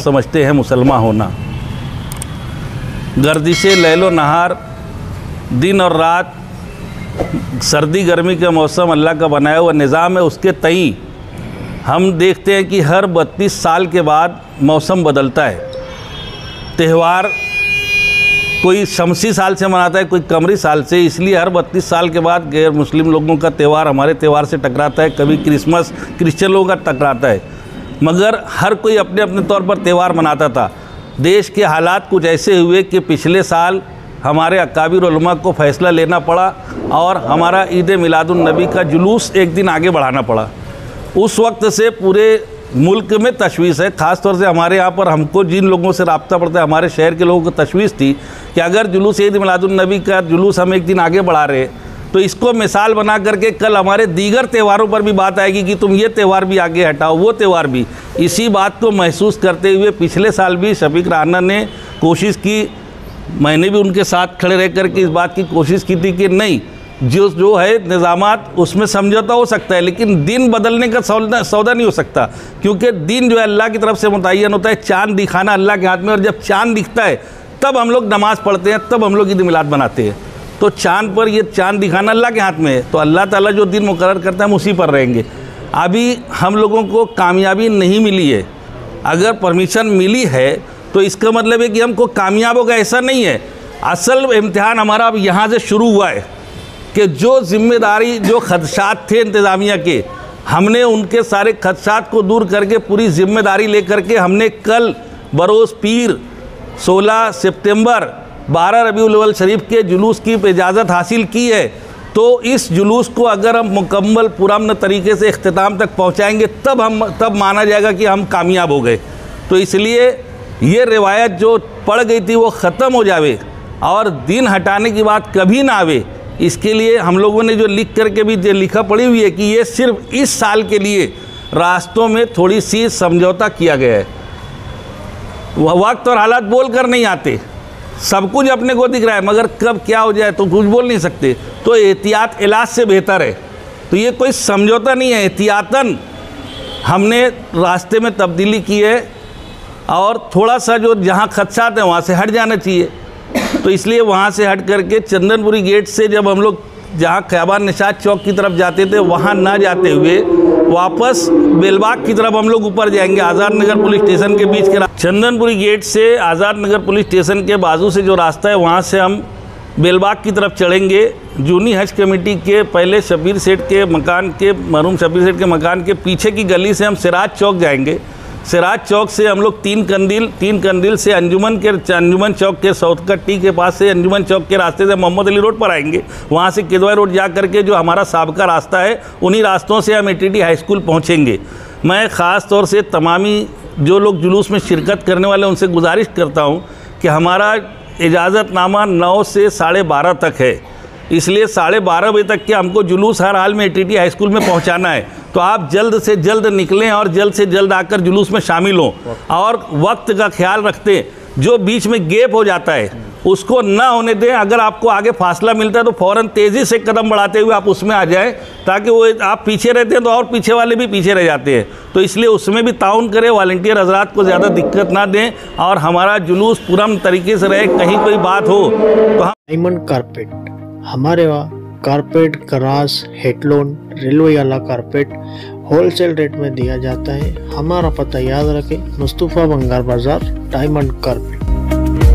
समझते हैं मुसलमान होना। गर्दिशे लैलो नहार, दिन और रात, सर्दी गर्मी का मौसम अल्लाह का बनाया हुआ निज़ाम है। उसके तई हम देखते हैं कि हर 32 साल के बाद मौसम बदलता है। त्यौहार कोई शमसी साल से मनाता है, कोई कमरी साल से, इसलिए हर 32 साल के बाद गैर मुस्लिम लोगों का त्यौहार हमारे त्यौहार से टकराता है। कभी क्रिसमस क्रिश्चियन लोगों का टकराता है, मगर हर कोई अपने अपने तौर पर त्यौहार मनाता था। देश के हालात कुछ ऐसे हुए कि पिछले साल हमारे अकाबिर उलमा को फ़ैसला लेना पड़ा और हमारा ईद मिलादुन नबी का जुलूस एक दिन आगे बढ़ाना पड़ा। उस वक्त से पूरे मुल्क में तशवीश है, ख़ास तौर से हमारे यहाँ पर हमको जिन लोगों से रब्ता पड़ता है, हमारे शहर के लोगों को तशवीश थी कि अगर जुलूस ईद मिलादुन नबी का जुलूस हम एक दिन आगे बढ़ा रहे तो इसको मिसाल बना करके कल हमारे दीगर त्योहारों पर भी बात आएगी कि तुम ये त्यौहार भी आगे हटाओ, वो त्यौहार भी। इसी बात को महसूस करते हुए पिछले साल भी शफीक राना ने कोशिश की, मैंने भी उनके साथ खड़े रह कर के इस बात की कोशिश की थी कि नहीं, जो है निज़ामात उसमें समझौता हो सकता है, लेकिन दिन बदलने का सौदा नहीं हो सकता, क्योंकि दिन जो है अल्लाह की तरफ से मुतय्यन होता है। चाँद दिखाना अल्लाह के हाथ में, और जब चाँद दिखता है तब हम लोग नमाज़ पढ़ते हैं, तब हम लोग ईद मिलाद बनाते हैं। तो चाँद पर ये चाँद दिखाना अल्लाह के हाथ में है, तो अल्लाह ताला जो दिन मुकर्रर करता है हम उसी पर रहेंगे। अभी हम लोगों को कामयाबी नहीं मिली है, अगर परमिशन मिली है तो इसका मतलब है कि हमको कामयाब होगा, ऐसा नहीं है। असल इम्तिहान हमारा अब यहाँ से शुरू हुआ है कि जो जिम्मेदारी, जो खदशात थे इंतज़ामिया के, हमने उनके सारे खदशात को दूर करके पूरी जिम्मेदारी लेकर के हमने कल बरोज़ पीर 16 सितंबर 12 रबीउल अव्वल शरीफ के जुलूस की इजाज़त हासिल की है। तो इस जुलूस को अगर हम मुकम्मल पुरअमन तरीके से इख्तिताम तक पहुँचाएँगे तब माना जाएगा कि हम कामयाब हो गए। तो इसलिए ये रिवायत जो पड़ गई थी वो ख़त्म हो जावे और दिन हटाने की बात कभी ना आवे। इसके लिए हम लोगों ने जो लिख करके भी लिखा पड़ी हुई है कि ये सिर्फ इस साल के लिए रास्तों में थोड़ी सी समझौता किया गया है। वक्त और हालात बोल कर नहीं आते, सब कुछ अपने को दिख रहा है, मगर कब क्या हो जाए तो कुछ बोल नहीं सकते। तो एहतियात इलाज से बेहतर है। तो ये कोई समझौता नहीं है, एहतियातन हमने रास्ते में तब्दीली की है और थोड़ा सा जो जहाँ खदशात हैं वहाँ से हट जाना चाहिए। तो इसलिए वहाँ से हट करके चंदनपुरी गेट से जब हम लोग जहाँ ख़याबान निशात चौक की तरफ जाते थे वहाँ ना जाते हुए वापस बेलबाग की तरफ हम लोग ऊपर जाएंगे। आज़ाद नगर पुलिस स्टेशन के बीच के चंदनपुरी गेट से आज़ाद नगर पुलिस स्टेशन के बाजू से जो रास्ता है वहाँ से हम बेलबाग की तरफ चढ़ेंगे। जूनी हज कमेटी के पहले शबीर सेठ के मकान के, मरहूम शबीर सेठ के मकान के पीछे की गली से हम सिराज चौक जाएंगे। सिराज चौक से हम लोग तीन कंदील से अंजुमन चौक के सौतकट्टी के पास से अंजुमन चौक के रास्ते से मोहम्मद अली रोड पर आएंगे। वहाँ से किदवाई रोड जा करके जो हमारा साबका रास्ता है उन्हीं रास्तों से हम एटीटी हाई स्कूल पहुँचेंगे। मैं ख़ास तौर से तमामी जो लोग जुलूस में शिरकत करने वाले उनसे गुजारिश करता हूँ कि हमारा इजाज़तनामा 9 से 12:30 तक है, इसलिए 12:30 बजे तक के हमको जुलूस हर हाल में एटीटी हाई स्कूल में पहुंचाना है। तो आप जल्द से जल्द निकलें और जल्द से जल्द आकर जुलूस में शामिल हों और वक्त का ख्याल रखते, जो बीच में गैप हो जाता है उसको ना होने दें। अगर आपको आगे फासला मिलता है तो फ़ौरन तेज़ी से कदम बढ़ाते हुए आप उसमें आ जाएं, ताकि वो आप पीछे रहते हैं तो और पीछे वाले भी पीछे रह जाते हैं। तो इसलिए उसमें भी ताउन करें, वॉलंटियर हजरात को ज़्यादा दिक्कत ना दें और हमारा जुलूस पूरा तरीके से रहे। कहीं कोई बात हो तो हम डायमंड कारपेट, हमारे वहाँ कारपेट, ग्रास, हेडलोन, रेलवे वाला कारपेट होलसेल रेट में दिया जाता है। हमारा पता याद रखें, मुस्तफ़ा बंगार बाज़ार, डायमंड कारपेट।